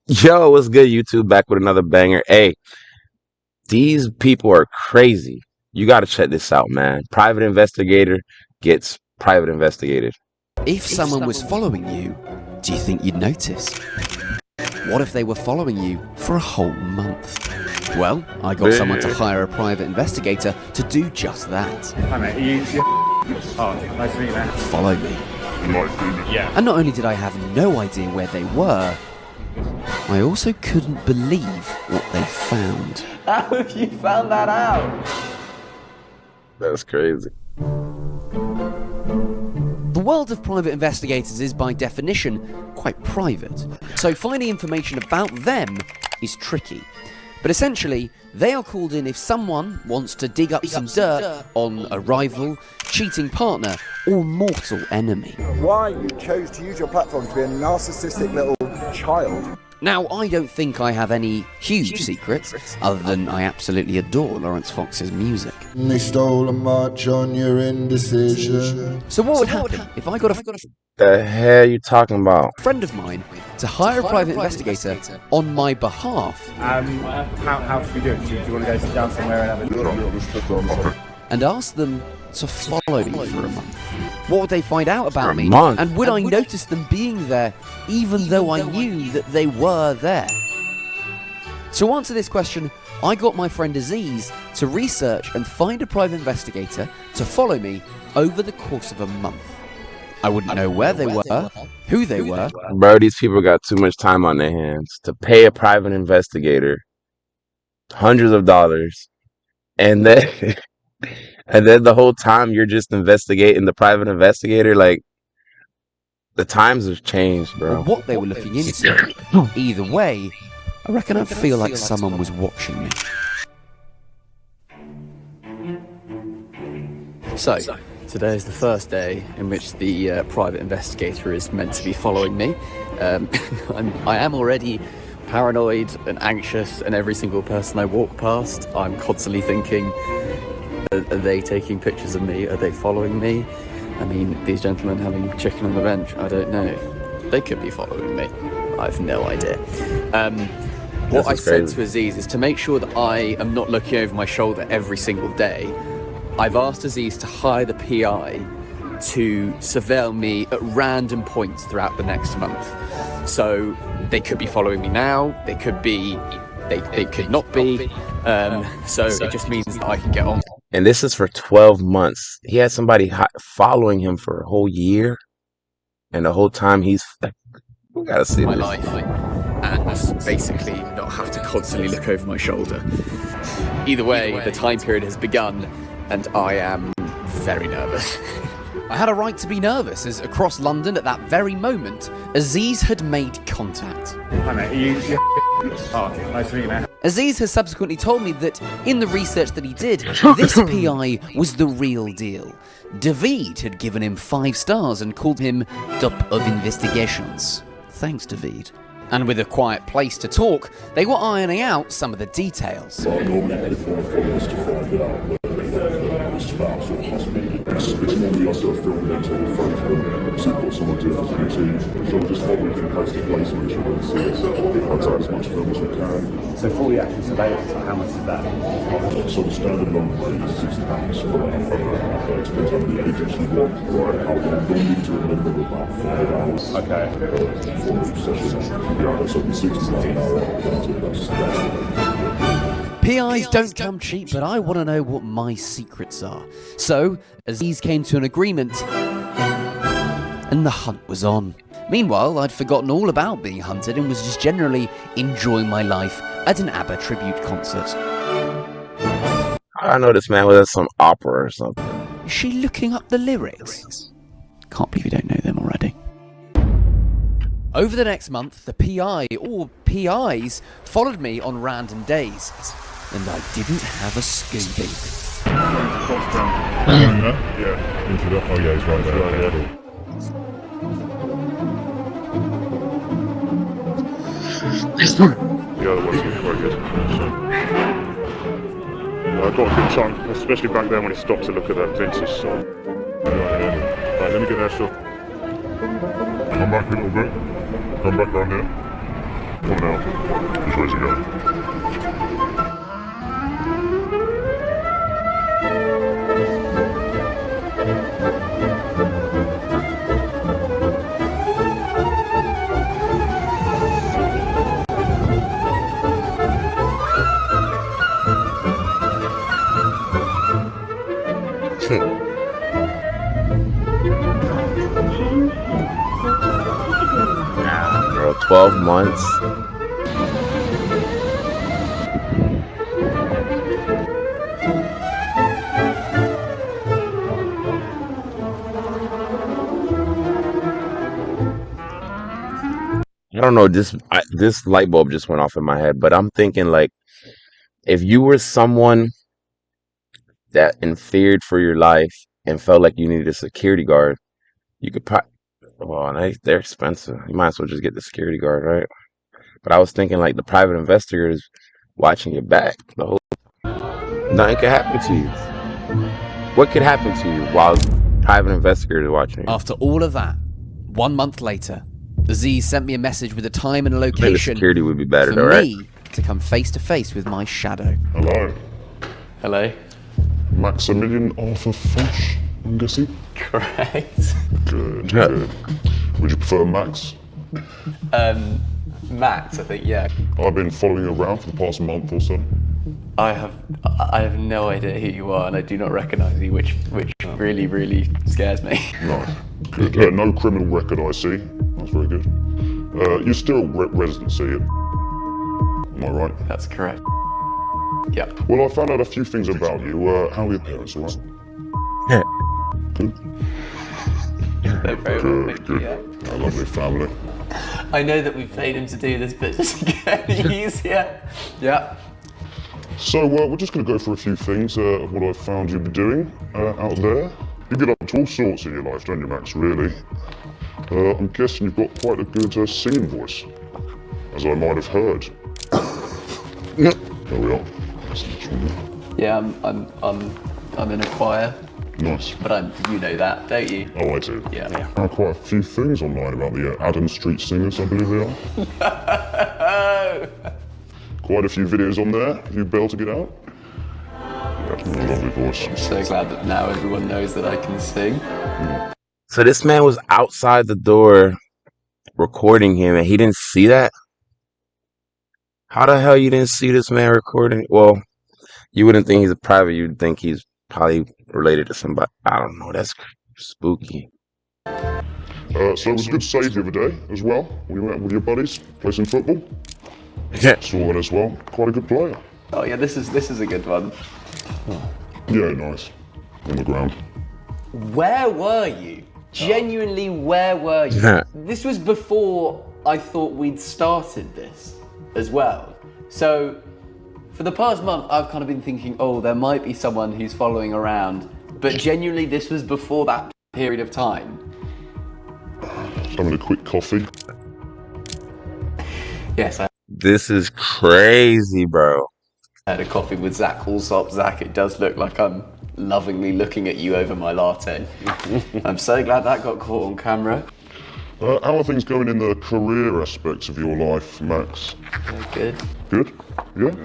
Yo, what's good, YouTube? Back with another banger. Hey, these people are crazy. You got to check this out, man. Private investigator gets private investigated. If someone was following you, do you think you'd notice? What if they were following you for a whole month? Well, I got someone to hire a private investigator to do just that. Hi mate, oh, nice to meet you, man. Follow me. Yeah. And not only did I have no idea where they were, I also couldn't believe what they found. How have you found that out? That's crazy. The world of private investigators is, by definition, quite private, so finding information about them is tricky. But essentially, they are called in if someone wants to dig up some dirt on a rival, cheating partner, or mortal enemy. Why you chose to use your platform to be a narcissistic little child. Now, I don't think I have any huge secrets, other than I absolutely adore Lawrence Fox's music. They stole a march on your indecision. So what would happen if I got a The hell you talking about? friend of mine to hire a private investigator on my behalf How should we do it? Do you want to go sit down somewhere and have a... and ask them to follow me for a month? What would they find out For about a me? month? And would I notice them being there even though I knew that they were there? To answer this question, I got my friend Aziz to research and find a private investigator to follow me over the course of a month. I wouldn't know where they were, who they were. Bro, these people got too much time on their hands to pay a private investigator hundreds of dollars, and then and then the whole time you're just investigating the private investigator. Like, the times have changed, Or bro. what they were looking into. Either way, I reckon I feel like someone was watching me. So, today is the first day in which the private investigator is meant to be following me. I am already paranoid and anxious, and every single person I walk past, I'm constantly thinking, are they taking pictures of me? Are they following me? I mean, these gentlemen having chicken on the bench, I don't know. They could be following me. I have no idea. What I said to Aziz is to make sure that I am not looking over my shoulder every single day. I've asked Aziz to hire the PI to surveil me at random points throughout the next month. So they could be following me now, they could be, they could not be. So it just means that I can get on And this is for 12 months. He had somebody following him for a whole year, and the whole time he's like, we gotta see my this. life and basically not have to constantly look over my shoulder. Either way, the time period has begun and I am very nervous. I had a right to be nervous, as across London at that very moment, Aziz had made contact. Hi mate, oh, nice to meet you, man. Aziz has subsequently told me that in the research that he did, this PI was the real deal. David had given him 5 stars and called him top of investigations. Thanks, David. And with a quiet place to talk, they were ironing out some of the details. It's normally us that are filming and taking photos, so you've got someone doing it for your team. So we're just following from place to place and make sure that it's take as much film as we can. So 40 actual surveillance, how much is that? So the standard number is £6 for it depends how many agents you want, right? How long you'll need to a minimum of about 5 hours. Okay. For each session. Yeah, so it'll be £60 an hour. That's PIs don't come cheap, but I want to know what my secrets are. So, Aziz came to an agreement, and the hunt was on. Meanwhile, I'd forgotten all about being hunted and was just generally enjoying my life at an ABBA tribute concert. I know this man was at some opera or something. Is she looking up the lyrics? Can't believe you don't know them already. Over the next month, the PI, or PIs, followed me on random days. And I didn't have a Scooby. Yeah. Into the, oh yeah, he's right there. The other one's been quite good. I got a good chunk, especially back then when it stopped to look at that vintage song. Right, let me get that shot. Come back a little bit. Come back down here. Come on now. Which way to go? Nah, bro, 12 months. I don't know. This light bulb just went off in my head, but I'm thinking like if you were someone that and feared for your life and felt like you needed a security guard, you could probably. Well, they're expensive. You might as well just get the security guard, right? But I was thinking like the private investigator is watching your back. The whole nothing could happen to you. What could happen to you while private investigator is watching you? After all of that, 1 month later, Z sent me a message with a time and a Man, the location security would be better, for though, right? me to come face to face with my shadow. Hello. Hello? Maximilian Arthur Foch, I'm guessing? Correct. Good, good. Would you prefer Max? Max, I think, yeah. I've been following you around for the past month or so. I have no idea who you are, and I do not recognise you, which really, really scares me. No. Good. No criminal record, I see. That's very good. You're still residency. Am I right? That's correct. Yeah. Well, I found out a few things about you. How are your parents, all right? Good. They're very well, Good, thank you, good. yeah. A lovely family. I know that we paid him to do this, but just to get it easier. Yeah. So, we're just going to go through a few things of what I've found you doing out there. You get up to all sorts in your life, don't you, Max, really? I'm guessing you've got quite a good singing voice, as I might have heard. There we are. Yeah, I'm in a choir, Nice. but you know that, don't you? Oh, I do. Yeah. I found quite a few things online about the Adam Street Singers, I believe they are. Quite a few videos on there. Have you be able to get out? Yeah, lovely voice. I'm so glad that now everyone knows that I can sing. So this man was outside the door recording him, and he didn't see that? How the hell you didn't see this man recording? Well, you wouldn't think he's a private. You'd think he's probably related to somebody. I don't know. That's spooky. So it was a good save the other day as well. We went with your buddies, play some football. Yeah. Saw that as well. Quite a good player. Oh yeah, this is a good one. Yeah, nice. On the ground. Where were you? Genuinely, where were you? This was before I thought we'd started this as well. So for the past month, I've kind of been thinking, oh, there might be someone who's following around. But genuinely, this was before that period of time. Just having a quick coffee. Yes, I This is crazy, bro. had a coffee with Zach Allsop. Zach, it does look like I'm lovingly looking at you over my latte. I'm so glad that got caught on camera. How are things going in the career aspects of your life, Max? Good. Good? Yeah?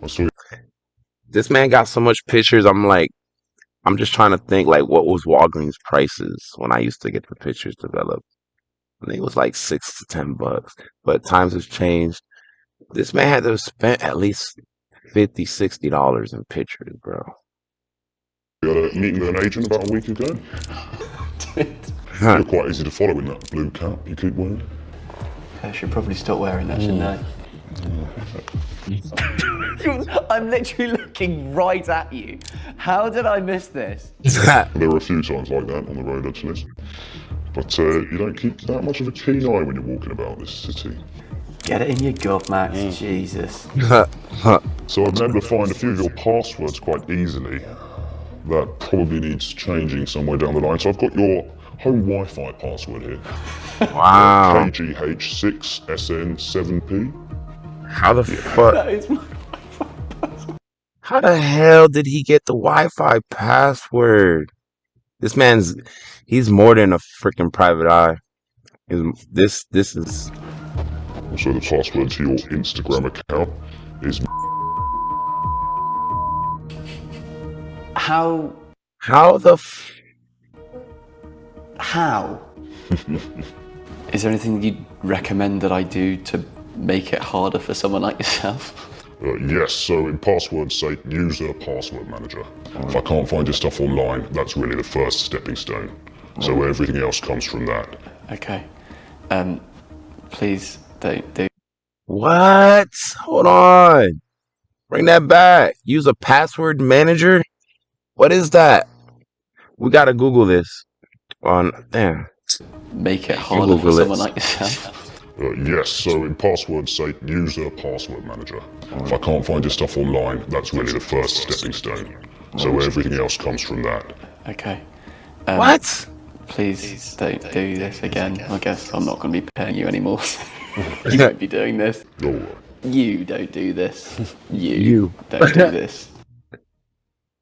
I saw you. This man got so much pictures. I'm just trying to think like what was Walgreens prices when I used to get the pictures developed. I think it was like $6 to $10, but times have changed. This man had to have spent at least $50, $60 in pictures, bro. You had a meeting with an agent about a week ago. You're quite easy to follow in that blue cap you keep wearing. I should probably stop wearing that, shouldn't I? I'm literally looking right at you. How did I miss this? There were a few times like that on the road, actually. But you don't keep that much of a keen eye when you're walking about this city. Get it in your gob, Max. Jesus. So I've been able to find a few of your passwords quite easily. That probably needs changing somewhere down the line. So I've got your home Wi-Fi password here. Wow. KGH6SN7P. How the fuck? That is my... How the hell did he get the Wi-Fi password? This he's more than a freaking private eye. This is So the password to your Instagram account is How? How the How? Is there anything you'd recommend that I do to make it harder for someone like yourself? yes, so in password's sake, use a password manager. If I can't find your stuff online, that's really the first stepping stone. So everything else comes from that. Okay. Please don't do. what? Hold on. Bring that back. Use a password manager? What is that? We gotta Google this. Damn. Make it You harder for Google someone it. like yourself. Yes, so in password's sake, use a password manager. If I can't find your stuff online, that's really the first stepping stone. So everything else comes from that. Okay. What? Please don't do this again. I guess I'm not going to be paying you anymore. You won't be doing this. Alright. You don't do this. You. Don't do this.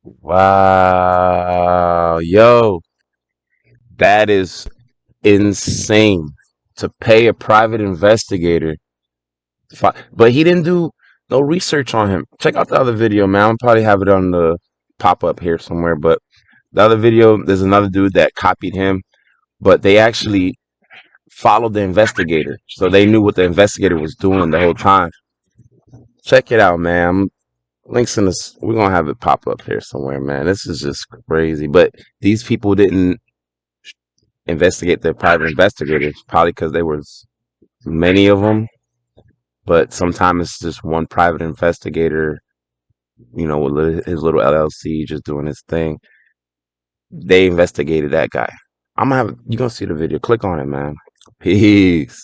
Wow. Yo, that is insane to pay a private investigator. But he didn't do no research on him. Check out the other video, man. I'll probably have it on the pop up here somewhere. But the other video, there's another dude that copied him, but they actually followed the investigator. So they knew what the investigator was doing the whole time. Check it out, man. Links in this. We're going to have it pop up here somewhere, man. This is just crazy. But these people didn't investigate the private investigators, probably because there was many of them. But sometimes it's just one private investigator, with his little LLC just doing his thing. They investigated that guy. You're gonna see the video. Click on it, man. Peace.